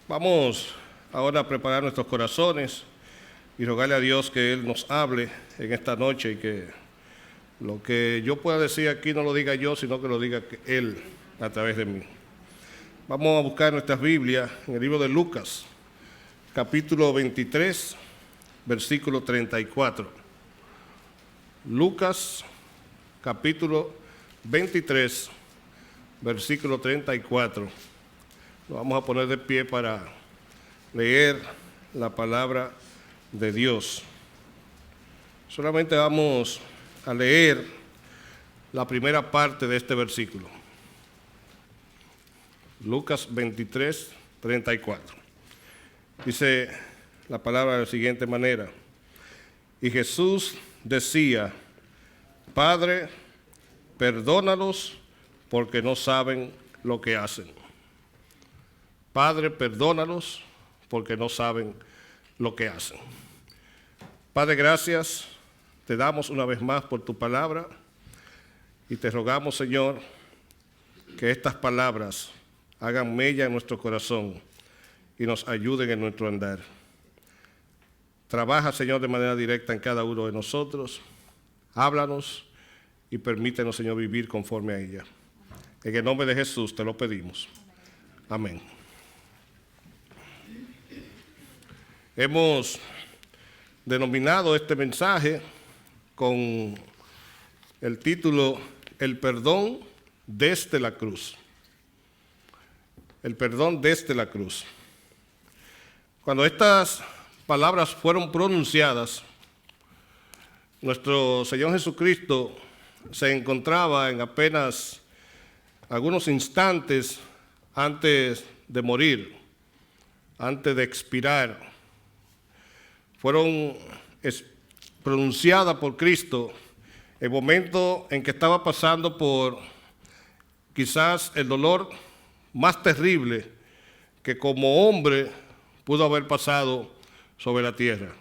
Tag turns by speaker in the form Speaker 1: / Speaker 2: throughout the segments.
Speaker 1: Vamos ahora a preparar nuestros corazones y rogarle a Dios que Él nos hable en esta noche y que lo que yo pueda decir aquí no lo diga yo, sino que lo diga Él a través de mí. Vamos a buscar nuestras Biblias en el libro de Lucas, capítulo 23, versículo 34. Lucas, capítulo 23, versículo 34. Nos vamos a poner de pie para leer la palabra de Dios. Solamente vamos a leer la primera parte de este versículo. Lucas 23, 34. Dice la palabra de la siguiente manera: y Jesús decía: Padre, perdónalos porque no saben lo que hacen. Padre, perdónalos porque no saben lo que hacen. Padre, gracias te damos una vez más por tu palabra y te rogamos, Señor, que estas palabras hagan mella en nuestro corazón y nos ayuden en nuestro andar. Trabaja, Señor, de manera directa en cada uno de nosotros. Háblanos y permítenos, Señor, vivir conforme a ella. En el nombre de Jesús te lo pedimos. Amén. Hemos denominado este mensaje con el título El perdón desde la cruz. El perdón desde la cruz. Cuando estas palabras fueron pronunciadas, nuestro Señor Jesucristo se encontraba en apenas algunos instantes antes de morir, antes de expirar. Fueron pronunciadas por Cristo el momento en que estaba pasando por quizás el dolor más terrible que como hombre pudo haber pasado sobre la tierra.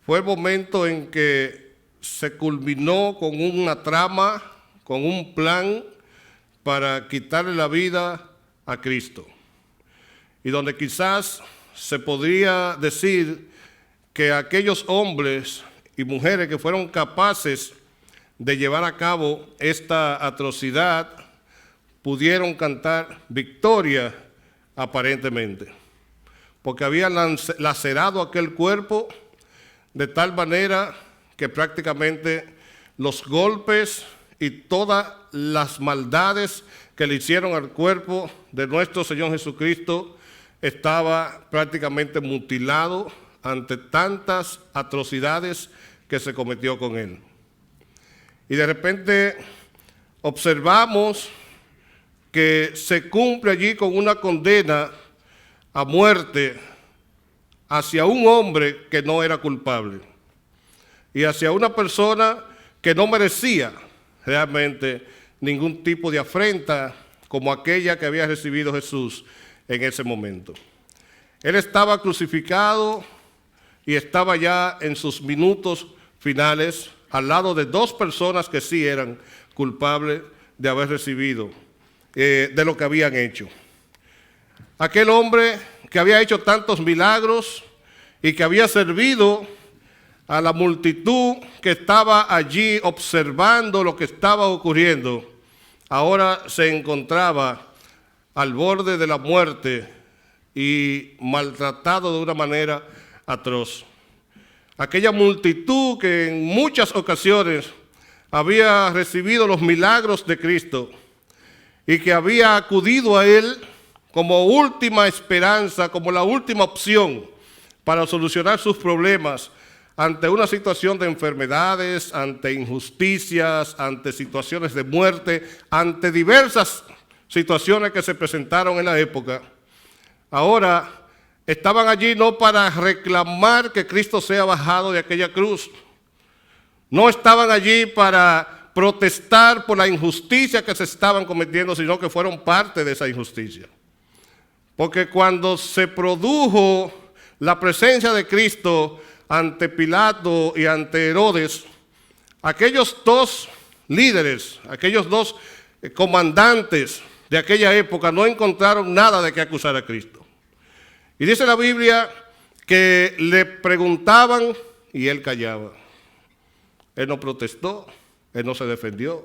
Speaker 1: Fue el momento en que se culminó con una trama, con un plan para quitarle la vida a Cristo. Y donde quizás se podría decir que aquellos hombres y mujeres que fueron capaces de llevar a cabo esta atrocidad pudieron cantar victoria aparentemente, porque habían lacerado aquel cuerpo de tal manera que prácticamente los golpes y todas las maldades que le hicieron al cuerpo de nuestro Señor Jesucristo estaba prácticamente mutilado ante tantas atrocidades que se cometió con él. Y de repente observamos que se cumple allí con una condena a muerte hacia un hombre que no era culpable y hacia una persona que no merecía realmente ningún tipo de afrenta como aquella que había recibido Jesús en ese momento. Él estaba crucificado y estaba ya en sus minutos finales al lado de dos personas que sí eran culpables de haber recibido de lo que habían hecho. Aquel hombre que había hecho tantos milagros y que había servido a la multitud que estaba allí observando lo que estaba ocurriendo, ahora se encontraba al borde de la muerte y maltratado de una manera atroz. Aquella multitud que en muchas ocasiones había recibido los milagros de Cristo y que había acudido a Él como última esperanza, como la última opción para solucionar sus problemas ante una situación de enfermedades, ante injusticias, ante situaciones de muerte, ante diversas situaciones que se presentaron en la época. Ahora estaban allí no para reclamar que Cristo sea bajado de aquella cruz. No estaban allí para protestar por la injusticia que se estaban cometiendo, sino que fueron parte de esa injusticia. Porque cuando se produjo la presencia de Cristo ante Pilato y ante Herodes, aquellos dos líderes, aquellos dos comandantes de aquella época no encontraron nada de qué acusar a Cristo. Y dice la Biblia que le preguntaban y él callaba. Él no protestó, él no se defendió,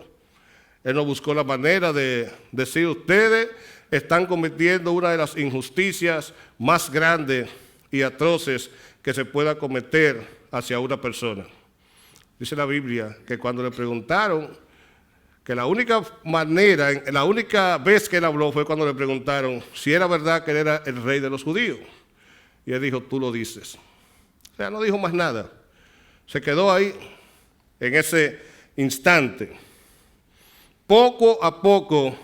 Speaker 1: él no buscó la manera de decir: ustedes están cometiendo una de las injusticias más grandes y atroces que se pueda cometer hacia una persona. Dice la Biblia que cuando le preguntaron, que la única vez que él habló fue cuando le preguntaron si era verdad que él era el rey de los judíos. Y él dijo: tú lo dices. O sea, no dijo más nada. Se quedó ahí en ese instante. Poco a poco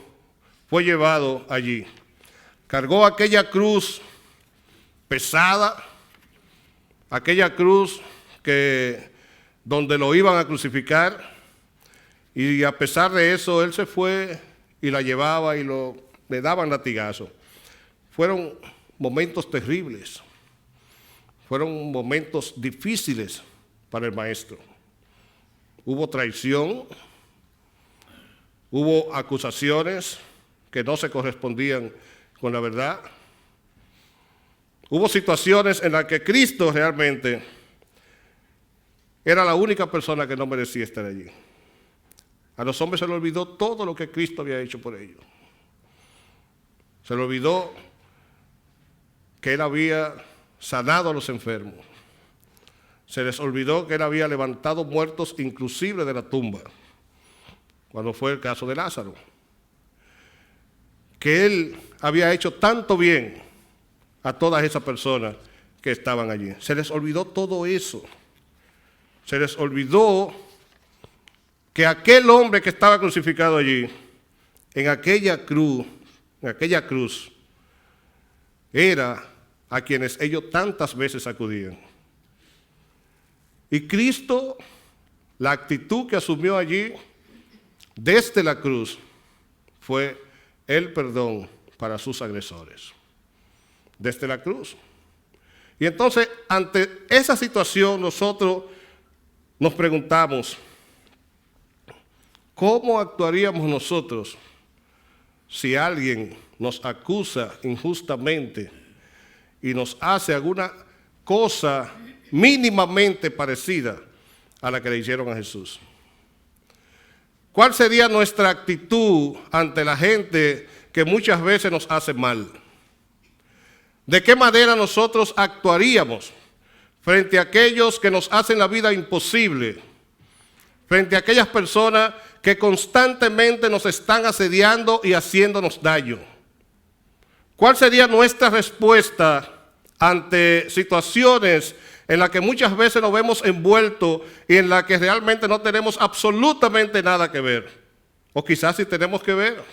Speaker 1: fue llevado allí. Cargó aquella cruz pesada, aquella cruz donde lo iban a crucificar. Y a pesar de eso, él se fue y la llevaba y le daban latigazos. Fueron momentos terribles. Fueron momentos difíciles para el maestro. Hubo traición, hubo acusaciones que no se correspondían con la verdad. Hubo situaciones en las que Cristo realmente era la única persona que no merecía estar allí. A los hombres se les olvidó todo lo que Cristo había hecho por ellos. Se les olvidó que Él había sanado a los enfermos. Se les olvidó que Él había levantado muertos inclusive de la tumba, cuando fue el caso de Lázaro. Que Él había hecho tanto bien a todas esas personas que estaban allí. Se les olvidó todo eso. Se les olvidó que aquel hombre que estaba crucificado allí, en aquella cruz, era a quienes ellos tantas veces acudían. Y Cristo, la actitud que asumió allí, desde la cruz, fue el perdón para sus agresores. Desde la cruz. Y entonces, ante esa situación, nosotros nos preguntamos: ¿cómo actuaríamos nosotros si alguien nos acusa injustamente y nos hace alguna cosa mínimamente parecida a la que le hicieron a Jesús? ¿Cuál sería nuestra actitud ante la gente que muchas veces nos hace mal? ¿De qué manera nosotros actuaríamos frente a aquellos que nos hacen la vida imposible? Frente a aquellas personas que constantemente nos están asediando y haciéndonos daño. ¿Cuál sería nuestra respuesta ante situaciones en las que muchas veces nos vemos envueltos y en las que realmente no tenemos absolutamente nada que ver? O quizás si tenemos que ver.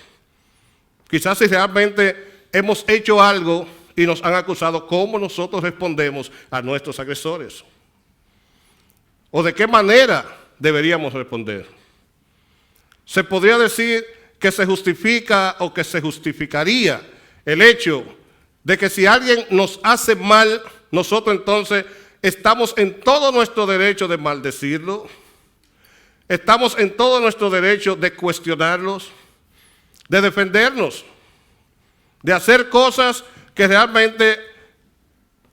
Speaker 1: Quizás si realmente hemos hecho algo y nos han acusado, ¿cómo nosotros respondemos a nuestros agresores? ¿O de qué manera deberíamos responder? Se podría decir que se justifica o que se justificaría el hecho de que si alguien nos hace mal, nosotros entonces estamos en todo nuestro derecho de maldecirlo, estamos en todo nuestro derecho de cuestionarlos, de defendernos, de hacer cosas que realmente,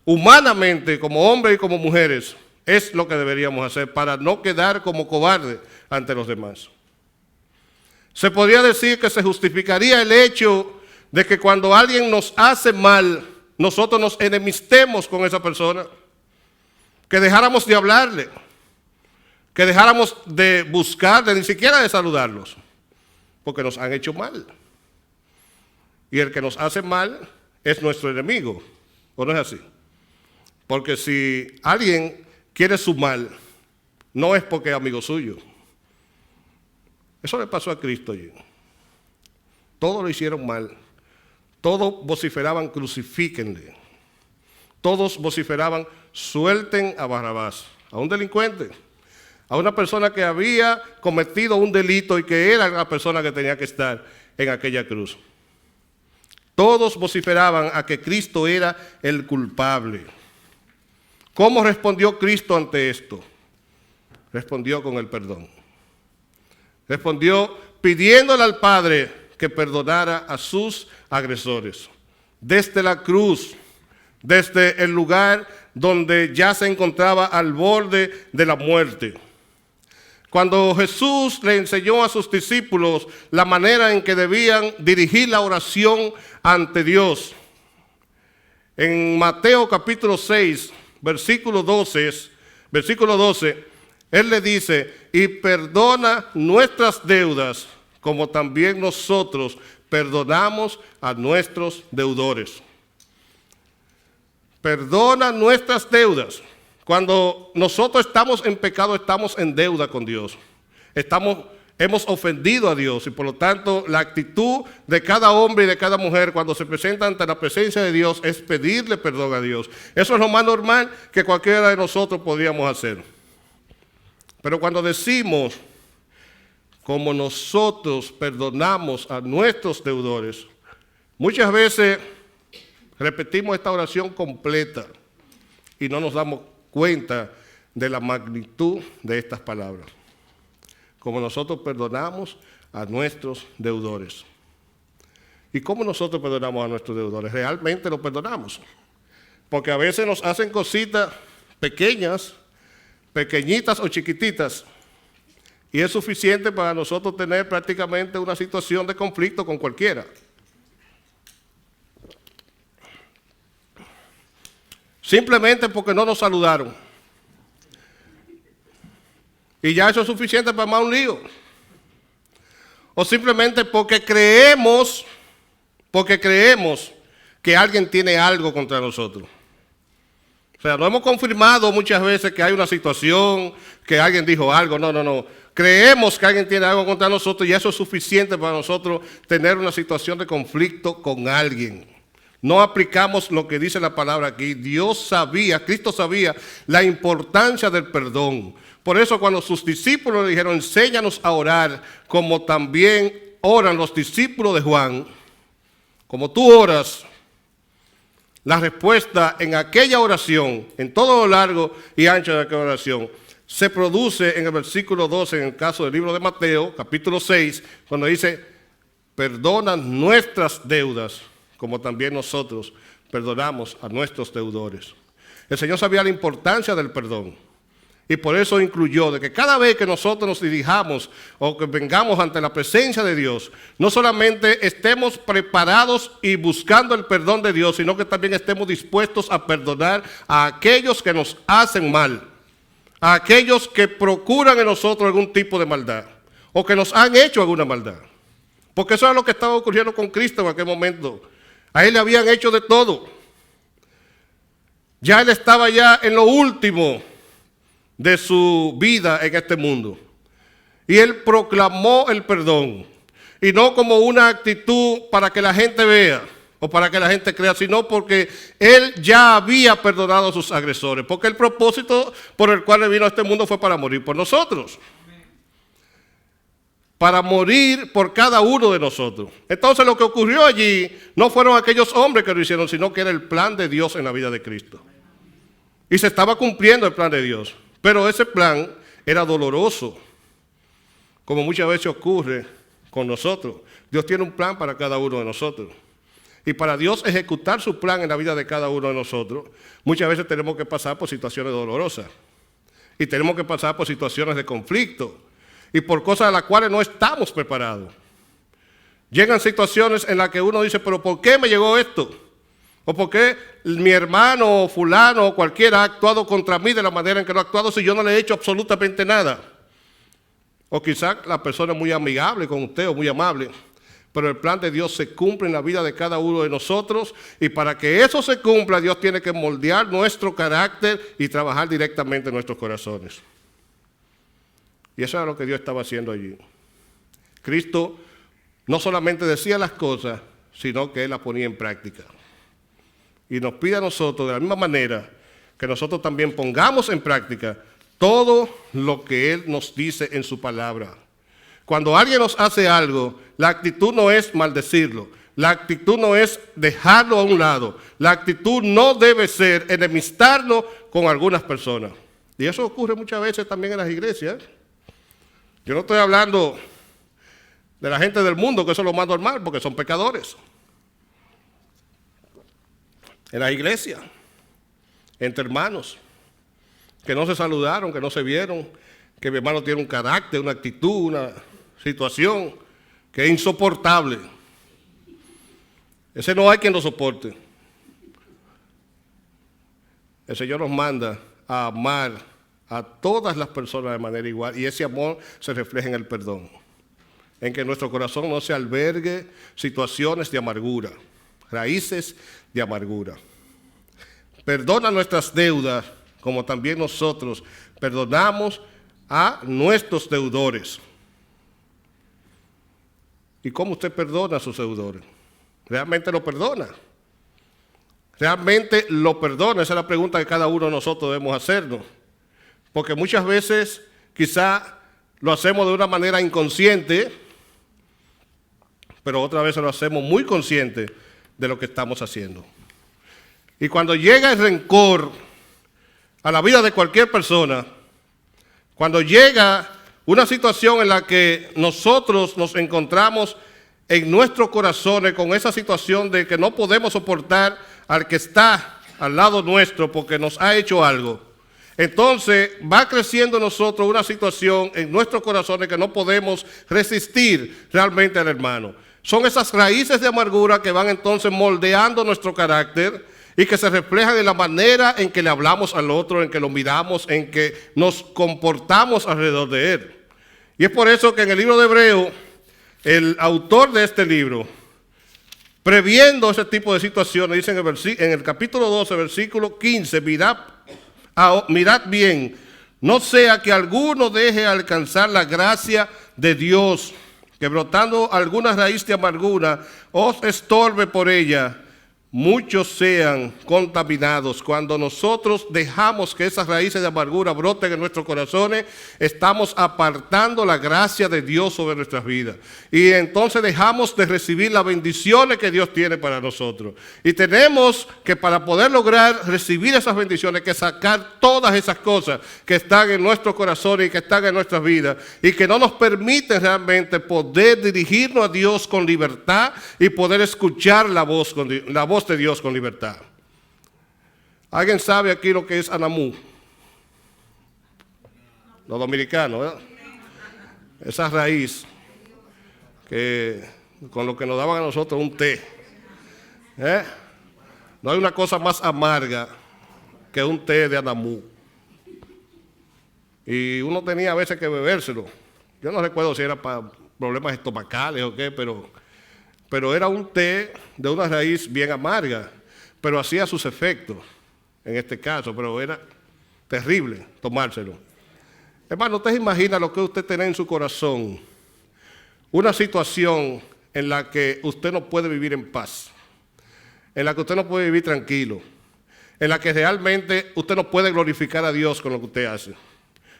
Speaker 1: humanamente, como hombres y como mujeres, es lo que deberíamos hacer para no quedar como cobardes ante los demás. Se podría decir que se justificaría el hecho de que cuando alguien nos hace mal, nosotros nos enemistemos con esa persona, que dejáramos de hablarle, que dejáramos de buscarle, ni siquiera de saludarlos, porque nos han hecho mal. Y el que nos hace mal es nuestro enemigo, ¿o no es así? Porque si alguien quiere su mal, no es porque es amigo suyo. Eso le pasó a Cristo allí. Todos lo hicieron mal. Todos vociferaban: crucifíquenle. Todos vociferaban: suelten a Barrabás, a un delincuente, a una persona que había cometido un delito y que era la persona que tenía que estar en aquella cruz. Todos vociferaban a que Cristo era el culpable. ¿Cómo respondió Cristo ante esto? Respondió con el perdón. Respondió pidiéndole al Padre que perdonara a sus agresores. Desde la cruz, desde el lugar donde ya se encontraba al borde de la muerte. Cuando Jesús le enseñó a sus discípulos la manera en que debían dirigir la oración ante Dios, en Mateo capítulo 6, versículo 12, Él le dice, y perdona nuestras deudas, como también nosotros perdonamos a nuestros deudores. Perdona nuestras deudas. Cuando nosotros estamos en pecado, estamos en deuda con Dios. Hemos ofendido a Dios y por lo tanto la actitud de cada hombre y de cada mujer cuando se presenta ante la presencia de Dios es pedirle perdón a Dios. Eso es lo más normal que cualquiera de nosotros podríamos hacer. Pero cuando decimos, como nosotros perdonamos a nuestros deudores, muchas veces repetimos esta oración completa y no nos damos cuenta de la magnitud de estas palabras. Como nosotros perdonamos a nuestros deudores. ¿Y cómo nosotros perdonamos a nuestros deudores? Realmente los perdonamos. Porque a veces nos hacen cositas pequeñas, pequeñitas o chiquititas, y es suficiente para nosotros tener prácticamente una situación de conflicto con cualquiera. Simplemente porque no nos saludaron. Y ya eso es suficiente para más un lío. O simplemente porque creemos que alguien tiene algo contra nosotros. O sea, no hemos confirmado muchas veces que hay una situación, que alguien dijo algo. No. Creemos que alguien tiene algo contra nosotros y eso es suficiente para nosotros tener una situación de conflicto con alguien. No aplicamos lo que dice la palabra aquí. Cristo sabía la importancia del perdón. Por eso cuando sus discípulos le dijeron, enséñanos a orar, como también oran los discípulos de Juan, como tú oras, la respuesta en aquella oración, en todo lo largo y ancho de aquella oración, se produce en el versículo 12, en el caso del libro de Mateo, capítulo 6, cuando dice, perdona nuestras deudas, como también nosotros perdonamos a nuestros deudores. El Señor sabía la importancia del perdón. Y por eso incluyó de que cada vez que nosotros nos dirijamos o que vengamos ante la presencia de Dios, no solamente estemos preparados y buscando el perdón de Dios, sino que también estemos dispuestos a perdonar a aquellos que nos hacen mal, a aquellos que procuran en nosotros algún tipo de maldad o que nos han hecho alguna maldad. Porque eso es lo que estaba ocurriendo con Cristo en aquel momento. A Él le habían hecho de todo. Ya Él estaba ya en lo último de su vida en este mundo. Y Él proclamó el perdón. Y no como una actitud para que la gente vea o para que la gente crea, sino porque Él ya había perdonado a sus agresores. Porque el propósito por el cual Él vino a este mundo fue para morir por nosotros. Para morir por cada uno de nosotros. Entonces lo que ocurrió allí no fueron aquellos hombres que lo hicieron, sino que era el plan de Dios en la vida de Cristo. Y se estaba cumpliendo el plan de Dios. Pero ese plan era doloroso, como muchas veces ocurre con nosotros. Dios tiene un plan para cada uno de nosotros. Y para Dios ejecutar su plan en la vida de cada uno de nosotros, muchas veces tenemos que pasar por situaciones dolorosas. Y tenemos que pasar por situaciones de conflicto. Y por cosas a las cuales no estamos preparados. Llegan situaciones en las que uno dice, pero ¿por qué me llegó esto? ¿O por qué mi hermano o fulano o cualquiera ha actuado contra mí de la manera en que lo ha actuado si yo no le he hecho absolutamente nada? O quizás la persona es muy amigable con usted o muy amable, pero el plan de Dios se cumple en la vida de cada uno de nosotros y para que eso se cumpla, Dios tiene que moldear nuestro carácter y trabajar directamente en nuestros corazones. Y eso era lo que Dios estaba haciendo allí. Cristo no solamente decía las cosas, sino que Él las ponía en práctica. Y nos pide a nosotros, de la misma manera, que nosotros también pongamos en práctica todo lo que Él nos dice en su palabra. Cuando alguien nos hace algo, la actitud no es maldecirlo, la actitud no es dejarlo a un lado, la actitud no debe ser enemistarnos con algunas personas. Y eso ocurre muchas veces también en las iglesias. Yo no estoy hablando de la gente del mundo, que eso es lo más normal, porque son pecadores. En la iglesia, entre hermanos, que no se saludaron, que no se vieron, que mi hermano tiene un carácter, una actitud, una situación que es insoportable. Ese no hay quien lo soporte. El Señor nos manda a amar a todas las personas de manera igual, y ese amor se refleja en el perdón, en que nuestro corazón no se albergue situaciones de amargura, raíces de amargura. Perdona nuestras deudas, como también nosotros perdonamos a nuestros deudores. ¿Y cómo usted perdona a sus deudores? ¿Realmente lo perdona? ¿Realmente lo perdona? Esa es la pregunta que cada uno de nosotros debemos hacernos. Porque muchas veces quizá lo hacemos de una manera inconsciente, pero otras veces lo hacemos muy consciente de lo que estamos haciendo. Y cuando llega el rencor a la vida de cualquier persona, cuando llega una situación en la que nosotros nos encontramos en nuestros corazones con esa situación de que no podemos soportar al que está al lado nuestro porque nos ha hecho algo, entonces va creciendo en nosotros una situación en nuestros corazones que no podemos resistir realmente al hermano. Son esas raíces de amargura que van entonces moldeando nuestro carácter y que se reflejan en la manera en que le hablamos al otro, en que lo miramos, en que nos comportamos alrededor de él. Y es por eso que en el libro de Hebreos, el autor de este libro, previendo ese tipo de situaciones, dice en el capítulo 12, versículo 15, mirad bien, no sea que alguno deje alcanzar la gracia de Dios, que brotando alguna raíz de amargura os estorbe por ella, muchos sean contaminados. Cuando nosotros dejamos que esas raíces de amargura broten en nuestros corazones, estamos apartando la gracia de Dios sobre nuestras vidas. Y entonces dejamos de recibir las bendiciones que Dios tiene para nosotros. Y tenemos que, para poder lograr recibir esas bendiciones, que sacar todas esas cosas que están en nuestros corazones y que están en nuestras vidas y que no nos permiten realmente poder dirigirnos a Dios con libertad y poder escuchar la voz de Dios con libertad. ¿Alguien sabe aquí lo que es Anamú? Los dominicanos, ¿verdad? Esa raíz que con lo que nos daban a nosotros un té. No hay una cosa más amarga que un té de Anamú. Y uno tenía a veces que bebérselo. Yo no recuerdo si era para problemas estomacales o qué, pero era un té de una raíz bien amarga, pero hacía sus efectos en este caso, pero era terrible tomárselo. Hermano, usted imagina lo que usted tiene en su corazón, una situación en la que usted no puede vivir en paz, en la que usted no puede vivir tranquilo, en la que realmente usted no puede glorificar a Dios con lo que usted hace.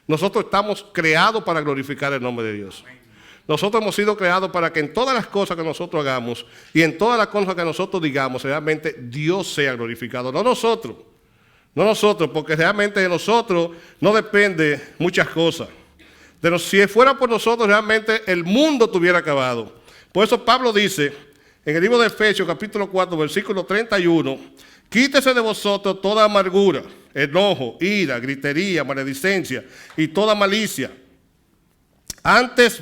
Speaker 1: Nosotros estamos creados para glorificar el nombre de Dios. Nosotros hemos sido creados para que en todas las cosas que nosotros hagamos y en todas las cosas que nosotros digamos, realmente Dios sea glorificado, no nosotros. No nosotros, porque realmente de nosotros no depende muchas cosas. Si fuera por nosotros, realmente el mundo estuviera acabado. Por eso Pablo dice, en el libro de Efesios, capítulo 4, versículo 31, quítese de vosotros toda amargura, enojo, ira, gritería, maledicencia y toda malicia. Antes,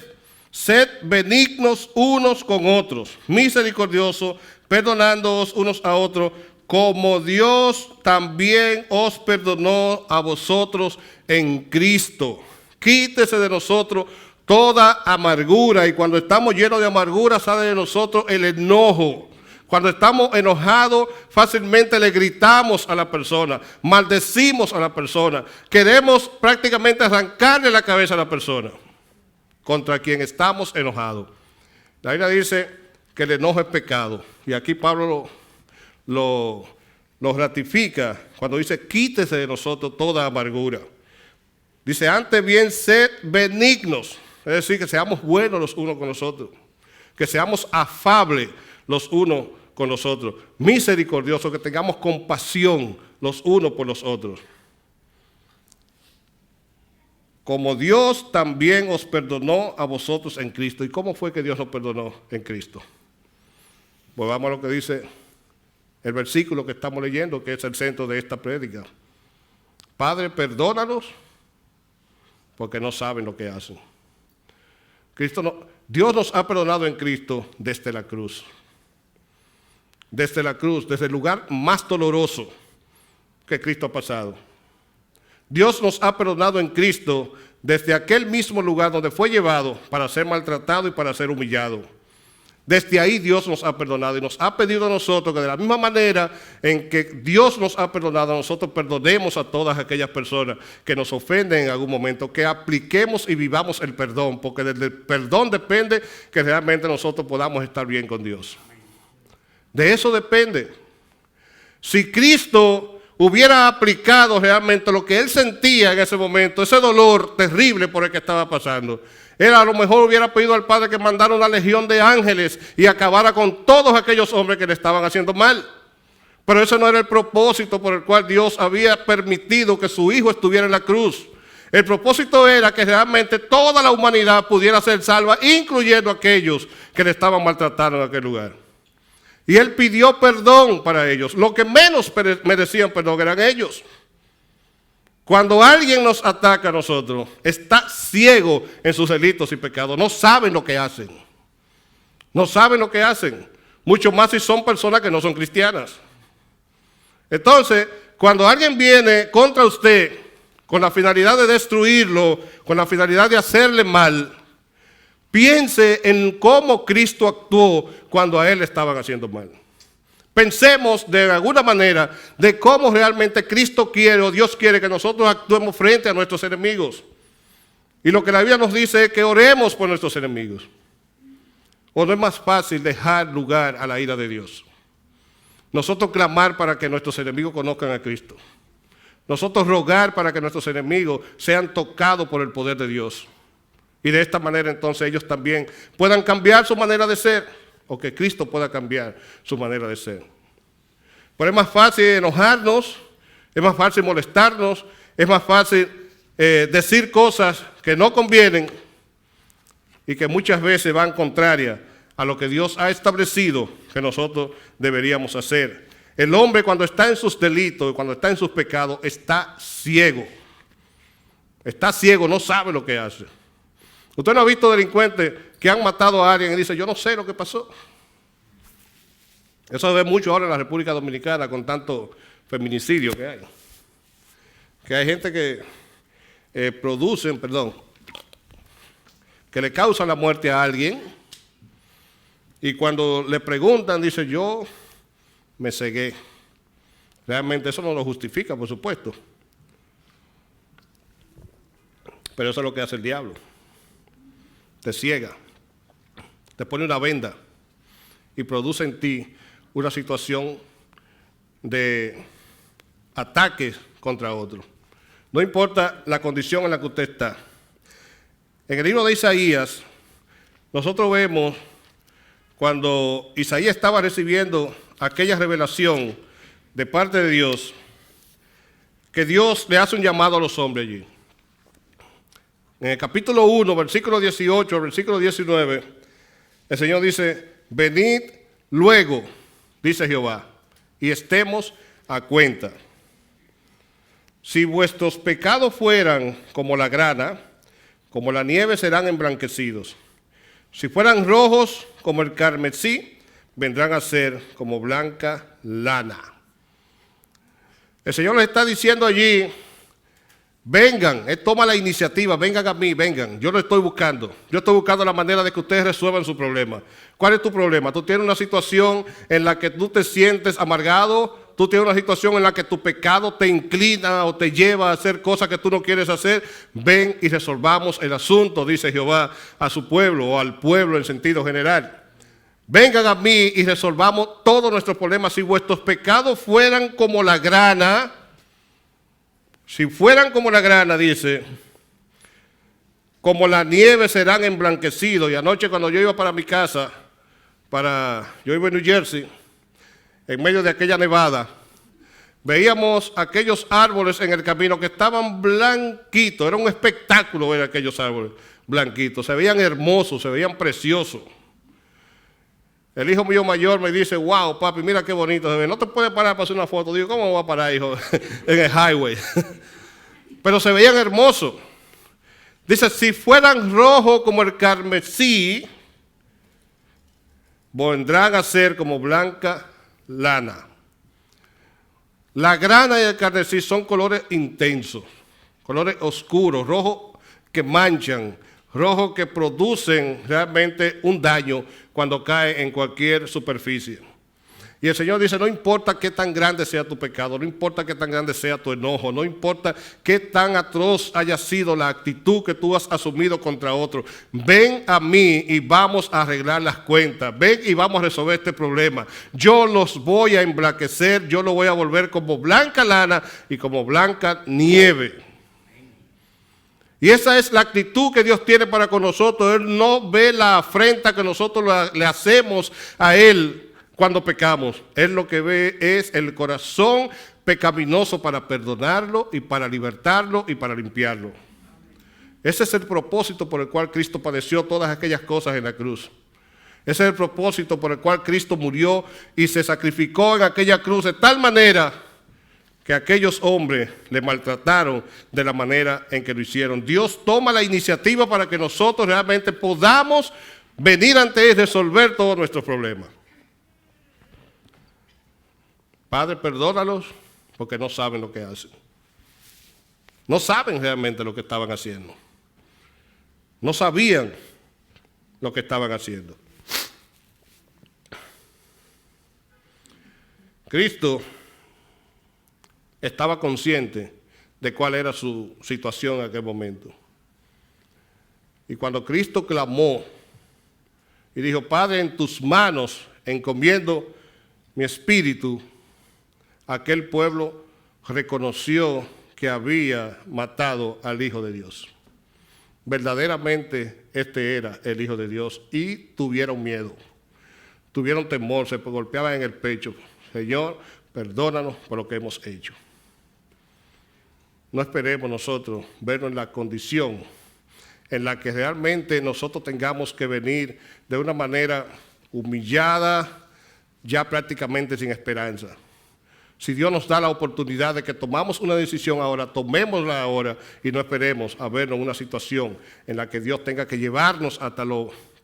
Speaker 1: sed benignos unos con otros, misericordiosos, perdonándoos unos a otros, como Dios también os perdonó a vosotros en Cristo. Quítese de nosotros toda amargura, y cuando estamos llenos de amargura sale de nosotros el enojo. Cuando estamos enojados, fácilmente le gritamos a la persona, maldecimos a la persona, queremos prácticamente arrancarle la cabeza a la persona contra quien estamos enojados. La Biblia dice que el enojo es pecado, y aquí Pablo lo ratifica cuando dice, quítese de nosotros toda amargura. Dice, antes bien, sed benignos, es decir, que seamos buenos los unos con los otros, que seamos afables los unos con los otros, misericordiosos, que tengamos compasión los unos por los otros. como Dios también os perdonó a vosotros en Cristo. ¿Y cómo fue que Dios nos perdonó en Cristo? Pues vamos a lo que dice el versículo que estamos leyendo, que es el centro de esta prédica. Padre, perdónalos porque no saben lo que hacen. Dios nos ha perdonado en Cristo desde la cruz. Desde la cruz, desde el lugar más doloroso que Cristo ha pasado. Dios nos ha perdonado en Cristo desde aquel mismo lugar donde fue llevado para ser maltratado y para ser humillado. Desde ahí Dios nos ha perdonado y nos ha pedido a nosotros que de la misma manera en que Dios nos ha perdonado, nosotros perdonemos a todas aquellas personas que nos ofenden en algún momento, que apliquemos y vivamos el perdón, porque del perdón depende que realmente nosotros podamos estar bien con Dios. De eso depende. Si Cristo hubiera aplicado realmente lo que Él sentía en ese momento, ese dolor terrible por el que estaba pasando, Él a lo mejor hubiera pedido al Padre que mandara una legión de ángeles y acabara con todos aquellos hombres que le estaban haciendo mal. Pero ese no era el propósito por el cual Dios había permitido que su Hijo estuviera en la cruz. El propósito era que realmente toda la humanidad pudiera ser salva, incluyendo aquellos que le estaban maltratando en aquel lugar. Y Él pidió perdón para ellos. Lo que menos merecían perdón eran ellos. Cuando alguien nos ataca a nosotros, está ciego en sus delitos y pecados. No saben lo que hacen. No saben lo que hacen. Mucho más si son personas que no son cristianas. Entonces, cuando alguien viene contra usted con la finalidad de destruirlo, con la finalidad de hacerle mal, piense en cómo Cristo actuó cuando a Él le estaban haciendo mal. Pensemos de alguna manera de cómo realmente Cristo quiere o Dios quiere que nosotros actuemos frente a nuestros enemigos. Y lo que la Biblia nos dice es que oremos por nuestros enemigos. ¿O no es más fácil dejar lugar a la ira de Dios? Nosotros clamar para que nuestros enemigos conozcan a Cristo. Nosotros rogar para que nuestros enemigos sean tocados por el poder de Dios. Y de esta manera entonces ellos también puedan cambiar su manera de ser. O que Cristo pueda cambiar su manera de ser. Pero es más fácil enojarnos, es más fácil molestarnos, es más fácil decir cosas que no convienen y que muchas veces van contrarias a lo que Dios ha establecido que nosotros deberíamos hacer. El hombre cuando está en sus delitos, cuando está en sus pecados, está ciego. Está ciego, no sabe lo que hace. Usted no ha visto delincuentes que han matado a alguien y dice, yo no sé lo que pasó. Eso se ve mucho ahora en la República Dominicana con tanto feminicidio que hay. Que hay gente que que le causan la muerte a alguien y cuando le preguntan dice, yo me cegué. Realmente eso no lo justifica, por supuesto. Pero eso es lo que hace el diablo. Te ciega, te pone una venda y produce en ti una situación de ataques contra otro. No importa la condición en la que usted está. En el libro de Isaías, nosotros vemos cuando Isaías estaba recibiendo aquella revelación de parte de Dios, que Dios le hace un llamado a los hombres allí. En el capítulo 1, versículo 18, versículo 19, el Señor dice, venid luego, dice Jehová, y estemos a cuenta. Si vuestros pecados fueran como la grana, como la nieve serán emblanquecidos. Si fueran rojos como el carmesí, vendrán a ser como blanca lana. El Señor les está diciendo allí, vengan, Él toma la iniciativa, vengan a mí, vengan. Yo lo estoy buscando. Yo estoy buscando la manera de que ustedes resuelvan su problema. ¿Cuál es tu problema? Tú tienes una situación en la que tú te sientes amargado. Tú tienes una situación en la que tu pecado te inclina o te lleva a hacer cosas que tú no quieres hacer. Ven y resolvamos el asunto, dice Jehová a su pueblo o al pueblo en sentido general. Vengan a mí y resolvamos todos nuestros problemas. Si vuestros pecados fueran como la grana, si fueran como la grana, dice, como la nieve serán emblanquecidos. Y anoche cuando yo iba para mi casa, yo iba en New Jersey, en medio de aquella nevada, veíamos aquellos árboles en el camino que estaban blanquitos. Era un espectáculo ver aquellos árboles blanquitos. Se veían hermosos, se veían preciosos. El hijo mío mayor me dice, wow, papi, mira qué bonito se ve. No te puedes parar para hacer una foto. Digo, ¿cómo me voy a parar, hijo? En el highway. Pero se veían hermosos. Dice, si fueran rojos como el carmesí, vendrán a ser como blanca lana. La grana y el carmesí son colores intensos, colores oscuros, rojos que manchan, rojos que producen realmente un daño cuando cae en cualquier superficie. Y el Señor dice, no importa qué tan grande sea tu pecado, no importa qué tan grande sea tu enojo, no importa qué tan atroz haya sido la actitud que tú has asumido contra otro, ven a mí y vamos a arreglar las cuentas, ven y vamos a resolver este problema. Yo los voy a emblanquecer, yo los voy a volver como blanca lana y como blanca nieve. Y esa es la actitud que Dios tiene para con nosotros. Él no ve la afrenta que nosotros le hacemos a Él cuando pecamos. Él lo que ve es el corazón pecaminoso para perdonarlo y para libertarlo y para limpiarlo. Ese es el propósito por el cual Cristo padeció todas aquellas cosas en la cruz. Ese es el propósito por el cual Cristo murió y se sacrificó en aquella cruz de tal manera que aquellos hombres le maltrataron de la manera en que lo hicieron. Dios toma la iniciativa para que nosotros realmente podamos venir ante Él y resolver todos nuestros problemas. Padre, perdónalos porque no saben lo que hacen. No saben realmente lo que estaban haciendo. No sabían lo que estaban haciendo. Cristo estaba consciente de cuál era su situación en aquel momento. Y cuando Cristo clamó y dijo, Padre, en tus manos encomiendo mi espíritu, aquel pueblo reconoció que había matado al Hijo de Dios. Verdaderamente este era el Hijo de Dios y tuvieron miedo, tuvieron temor, se golpeaban en el pecho. Señor, perdónanos por lo que hemos hecho. No esperemos nosotros vernos en la condición en la que realmente nosotros tengamos que venir de una manera humillada, ya prácticamente sin esperanza. Si Dios nos da la oportunidad de que tomamos una decisión ahora, tomémosla ahora y no esperemos a vernos en una situación en la que Dios tenga que llevarnos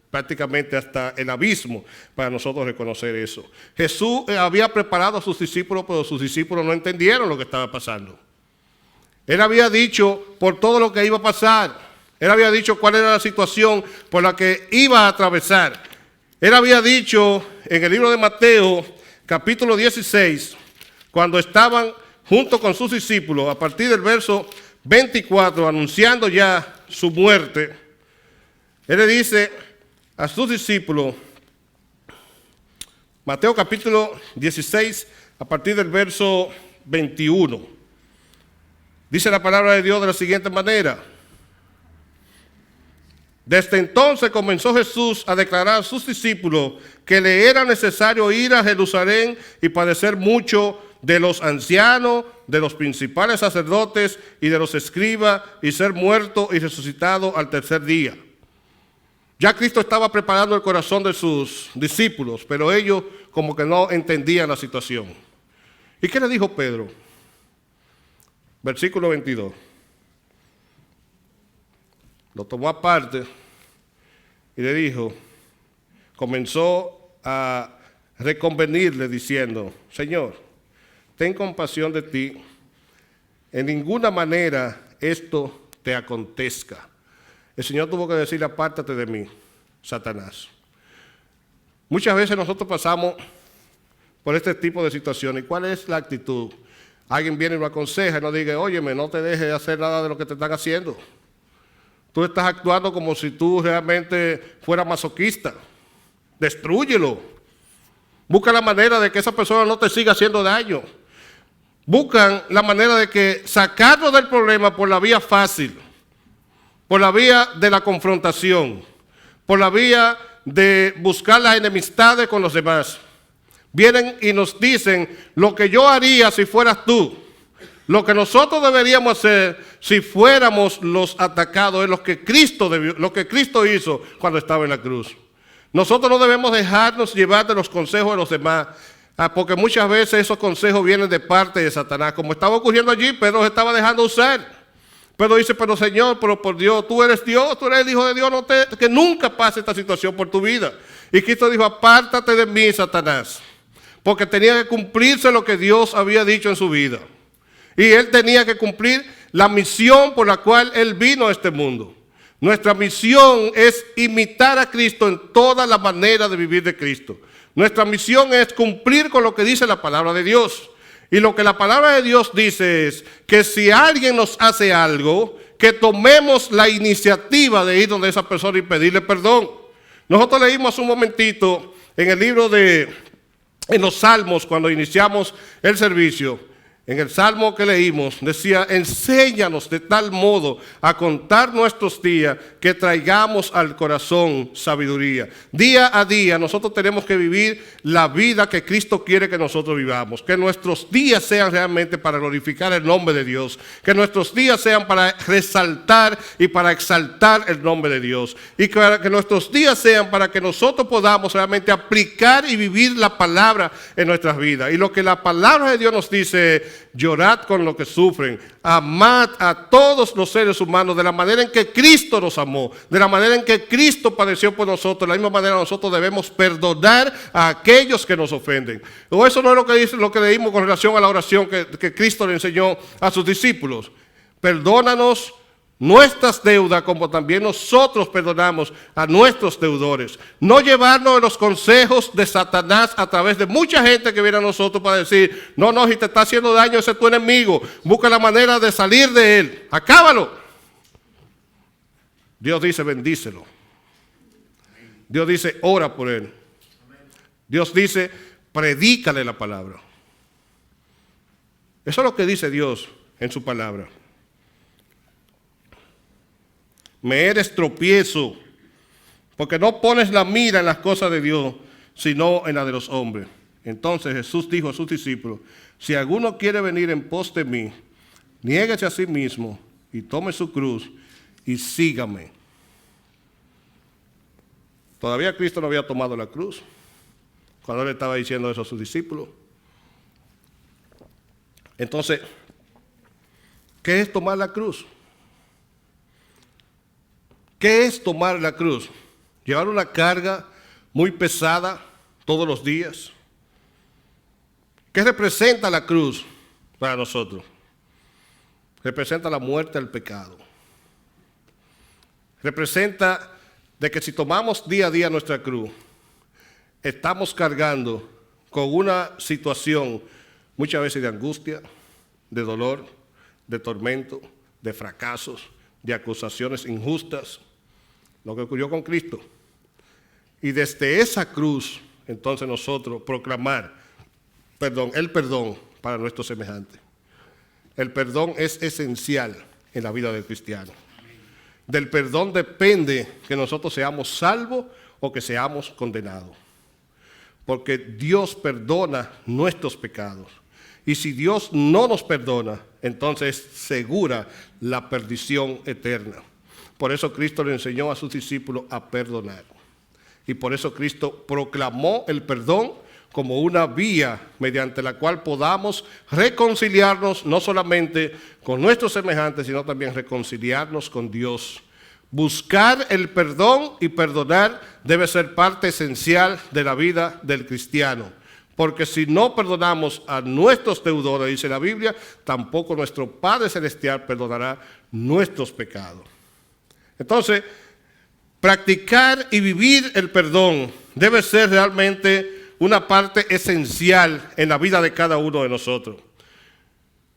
Speaker 1: prácticamente hasta el abismo para nosotros reconocer eso. Jesús había preparado a sus discípulos, pero sus discípulos no entendieron lo que estaba pasando. Él había dicho por todo lo que iba a pasar. Él había dicho cuál era la situación por la que iba a atravesar. Él había dicho en el libro de Mateo, capítulo 16, cuando estaban junto con sus discípulos, a partir del verso 24, anunciando ya su muerte, Él le dice a sus discípulos, Mateo capítulo 16, a partir del verso 21, dice la palabra de Dios de la siguiente manera. Desde entonces comenzó Jesús a declarar a sus discípulos que le era necesario ir a Jerusalén y padecer mucho de los ancianos, de los principales sacerdotes y de los escribas, y ser muerto y resucitado al tercer día. Ya Cristo estaba preparando el corazón de sus discípulos, pero ellos como que no entendían la situación. ¿Y qué le dijo Pedro? Versículo 22. Lo tomó aparte y le dijo, comenzó a reconvenirle diciendo, Señor, ten compasión de ti, en ninguna manera esto te acontezca. El Señor tuvo que decirle, apártate de mí, Satanás. Muchas veces nosotros pasamos por este tipo de situaciones. ¿Y cuál es la actitud? Alguien viene y lo aconseja y nos dice, óyeme, no te dejes de hacer nada de lo que te están haciendo. Tú estás actuando como si tú realmente fueras masoquista. Destrúyelo. Busca la manera de que esa persona no te siga haciendo daño. Buscan la manera de que sacarlo del problema por la vía fácil, por la vía de la confrontación, por la vía de buscar las enemistades con los demás. Vienen y nos dicen lo que yo haría si fueras tú. Lo que nosotros deberíamos hacer si fuéramos los atacados es lo que Cristo hizo cuando estaba en la cruz. Nosotros no debemos dejarnos llevar de los consejos de los demás, porque muchas veces esos consejos vienen de parte de Satanás. Como estaba ocurriendo allí, Pedro se estaba dejando usar. Pedro dice, pero Señor, pero por Dios, tú eres el Hijo de Dios, que nunca pase esta situación por tu vida. Y Cristo dijo, apártate de mí, Satanás, porque tenía que cumplirse lo que Dios había dicho en su vida. Y él tenía que cumplir la misión por la cual él vino a este mundo. Nuestra misión es imitar a Cristo en toda la manera de vivir de Cristo. Nuestra misión es cumplir con lo que dice la palabra de Dios. Y lo que la palabra de Dios dice es que si alguien nos hace algo, que tomemos la iniciativa de ir donde esa persona y pedirle perdón. Nosotros leímos un momentito en el libro en los Salmos, cuando iniciamos el servicio. En el Salmo que leímos decía, enséñanos de tal modo a contar nuestros días que traigamos al corazón sabiduría. Día a día nosotros tenemos que vivir la vida que Cristo quiere que nosotros vivamos. Que nuestros días sean realmente para glorificar el nombre de Dios. Que nuestros días sean para resaltar y para exaltar el nombre de Dios. Y que nuestros días sean para que nosotros podamos realmente aplicar y vivir la palabra en nuestras vidas. Y lo que la palabra de Dios nos dice, llorad con los que sufren, amad a todos los seres humanos de la manera en que Cristo nos amó, de la manera en que Cristo padeció por nosotros. De la misma manera nosotros debemos perdonar a aquellos que nos ofenden. O eso no es lo que dice, lo que leímos con relación a la oración que Cristo le enseñó a sus discípulos. Perdónanos nuestras deudas, como también nosotros perdonamos a nuestros deudores. No llevarnos de los consejos de Satanás a través de mucha gente que viene a nosotros para decir, no, si te está haciendo daño, ese es tu enemigo. Busca la manera de salir de él. Acábalo. Dios dice, bendícelo. Dios dice, ora por él. Dios dice, predícale la palabra. Eso es lo que dice Dios en su palabra. Me eres tropiezo, porque no pones la mira en las cosas de Dios, sino en las de los hombres. Entonces Jesús dijo a sus discípulos, si alguno quiere venir en pos de mí, niéguese a sí mismo y tome su cruz y sígame. Todavía Cristo no había tomado la cruz cuando él estaba diciendo eso a sus discípulos. Entonces, ¿qué es tomar la cruz? ¿Qué es tomar la cruz? Llevar una carga muy pesada todos los días. ¿Qué representa la cruz para nosotros? Representa la muerte al pecado. Representa de que si tomamos día a día nuestra cruz, estamos cargando con una situación muchas veces de angustia, de dolor, de tormento, de fracasos, de acusaciones injustas. Lo que ocurrió con Cristo. Y desde esa cruz, entonces nosotros proclamar el perdón para nuestros semejantes. El perdón es esencial en la vida del cristiano. Del perdón depende que nosotros seamos salvos o que seamos condenados. Porque Dios perdona nuestros pecados. Y si Dios no nos perdona, entonces es segura la perdición eterna. Por eso Cristo le enseñó a sus discípulos a perdonar. Y por eso Cristo proclamó el perdón como una vía mediante la cual podamos reconciliarnos no solamente con nuestros semejantes, sino también reconciliarnos con Dios. Buscar el perdón y perdonar debe ser parte esencial de la vida del cristiano. Porque si no perdonamos a nuestros deudores, dice la Biblia, tampoco nuestro Padre Celestial perdonará nuestros pecados. Entonces, practicar y vivir el perdón debe ser realmente una parte esencial en la vida de cada uno de nosotros.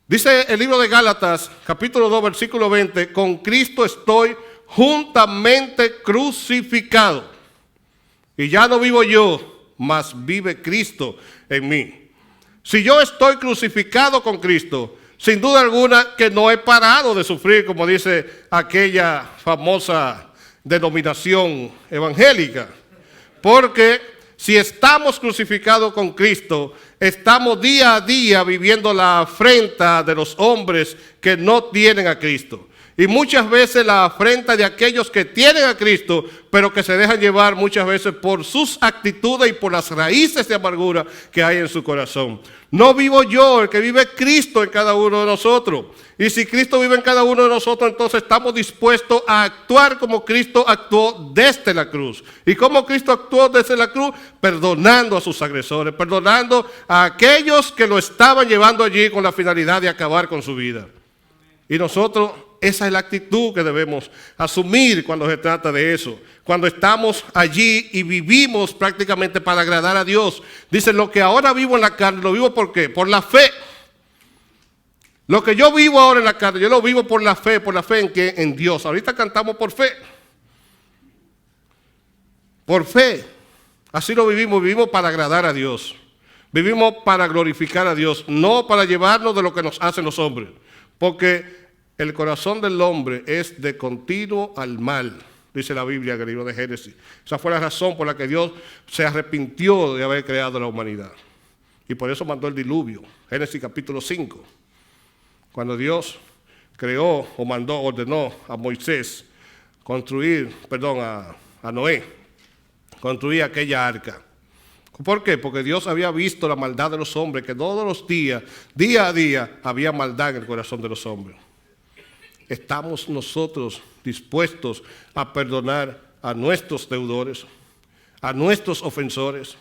Speaker 1: Dice el libro de Gálatas, capítulo 2, versículo 20, con Cristo estoy juntamente crucificado. Y ya no vivo yo, mas vive Cristo en mí. Si yo estoy crucificado con Cristo, sin duda alguna que no he parado de sufrir, como dice aquella famosa denominación evangélica. Porque si estamos crucificados con Cristo, estamos día a día viviendo la afrenta de los hombres que no tienen a Cristo. Y muchas veces la afrenta de aquellos que tienen a Cristo, pero que se dejan llevar muchas veces por sus actitudes y por las raíces de amargura que hay en su corazón. No vivo yo, el que vive Cristo en cada uno de nosotros. Y si Cristo vive en cada uno de nosotros, entonces estamos dispuestos a actuar como Cristo actuó desde la cruz. ¿Y cómo Cristo actuó desde la cruz? Perdonando a sus agresores, perdonando a aquellos que lo estaban llevando allí con la finalidad de acabar con su vida. Y nosotros, esa es la actitud que debemos asumir cuando se trata de eso. Cuando estamos allí y vivimos prácticamente para agradar a Dios. Dice, lo que ahora vivo en la carne, ¿lo vivo por qué? Por la fe. Lo que yo vivo ahora en la carne, yo lo vivo por la fe en qué? En Dios. Ahorita cantamos por fe. Por fe. Así lo vivimos para agradar a Dios. Vivimos para glorificar a Dios, no para llevarnos de lo que nos hacen los hombres. Porque el corazón del hombre es de continuo al mal, dice la Biblia en el libro de Génesis. Esa fue la razón por la que Dios se arrepintió de haber creado la humanidad. Y por eso mandó el diluvio. Génesis capítulo 5. Cuando Dios creó o ordenó a Moisés a Noé, construir aquella arca. ¿Por qué? Porque Dios había visto la maldad de los hombres, que todos los días, día a día, había maldad en el corazón de los hombres. ¿Estamos nosotros dispuestos a perdonar a nuestros deudores, a nuestros ofensores?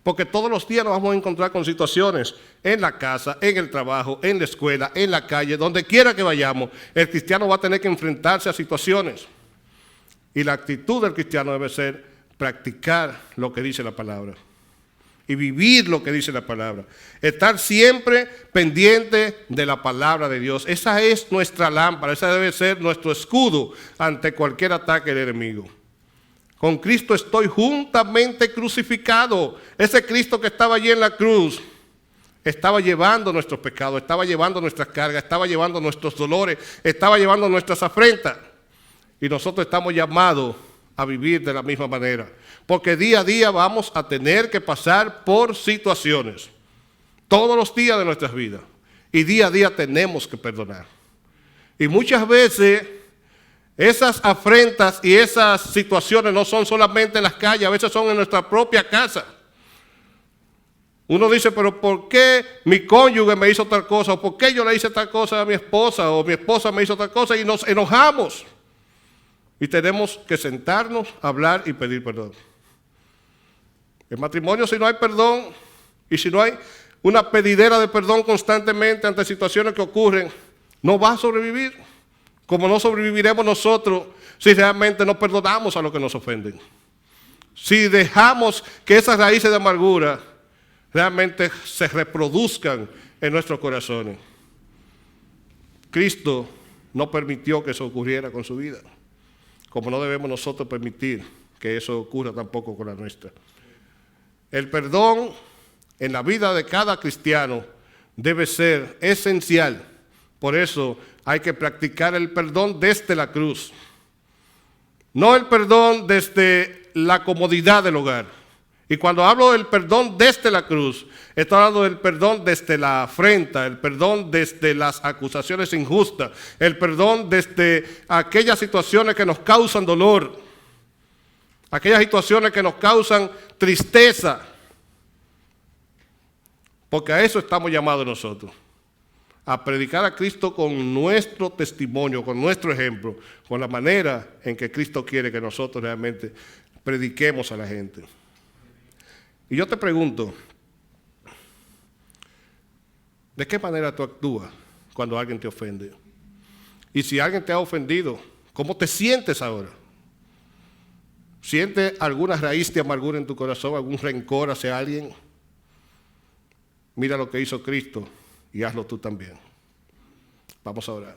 Speaker 1: Porque todos los días nos vamos a encontrar con situaciones en la casa, en el trabajo, en la escuela, en la calle, donde quiera que vayamos, el cristiano va a tener que enfrentarse a situaciones. Y la actitud del cristiano debe ser practicar lo que dice la palabra. Y vivir lo que dice la palabra. Estar siempre pendiente de la palabra de Dios. Esa es nuestra lámpara, esa debe ser nuestro escudo ante cualquier ataque del enemigo. Con Cristo estoy juntamente crucificado. Ese Cristo que estaba allí en la cruz estaba llevando nuestros pecados, estaba llevando nuestras cargas, estaba llevando nuestros dolores, estaba llevando nuestras afrentas. Y nosotros estamos llamados a vivir de la misma manera. Porque día a día vamos a tener que pasar por situaciones. Todos los días de nuestras vidas. Y día a día tenemos que perdonar. Y muchas veces esas afrentas y esas situaciones no son solamente en las calles, a veces son en nuestra propia casa. Uno dice, pero ¿por qué mi cónyuge me hizo tal cosa? ¿O por qué yo le hice tal cosa a mi esposa? ¿O mi esposa me hizo tal cosa? Y nos enojamos. Y tenemos que sentarnos, hablar y pedir perdón. El matrimonio, si no hay perdón y si no hay una pedidera de perdón constantemente ante situaciones que ocurren, no va a sobrevivir. Como no sobreviviremos nosotros si realmente no perdonamos a los que nos ofenden. Si dejamos que esas raíces de amargura realmente se reproduzcan en nuestros corazones. Cristo no permitió que eso ocurriera con su vida. Como no debemos nosotros permitir que eso ocurra tampoco con la nuestra. El perdón en la vida de cada cristiano debe ser esencial. Por eso hay que practicar el perdón desde la cruz. No el perdón desde la comodidad del hogar. Y cuando hablo del perdón desde la cruz, estoy hablando del perdón desde la afrenta, el perdón desde las acusaciones injustas, el perdón desde aquellas situaciones que nos causan dolor, aquellas situaciones que nos causan tristeza, porque a eso estamos llamados nosotros, a predicar a Cristo con nuestro testimonio, con nuestro ejemplo, con la manera en que Cristo quiere que nosotros realmente prediquemos a la gente. Y yo te pregunto, ¿de qué manera tú actúas cuando alguien te ofende? Y si alguien te ha ofendido, ¿cómo te sientes ahora? ¿Sientes alguna raíz de amargura en tu corazón, algún rencor hacia alguien? Mira lo que hizo Cristo y hazlo tú también. Vamos a orar.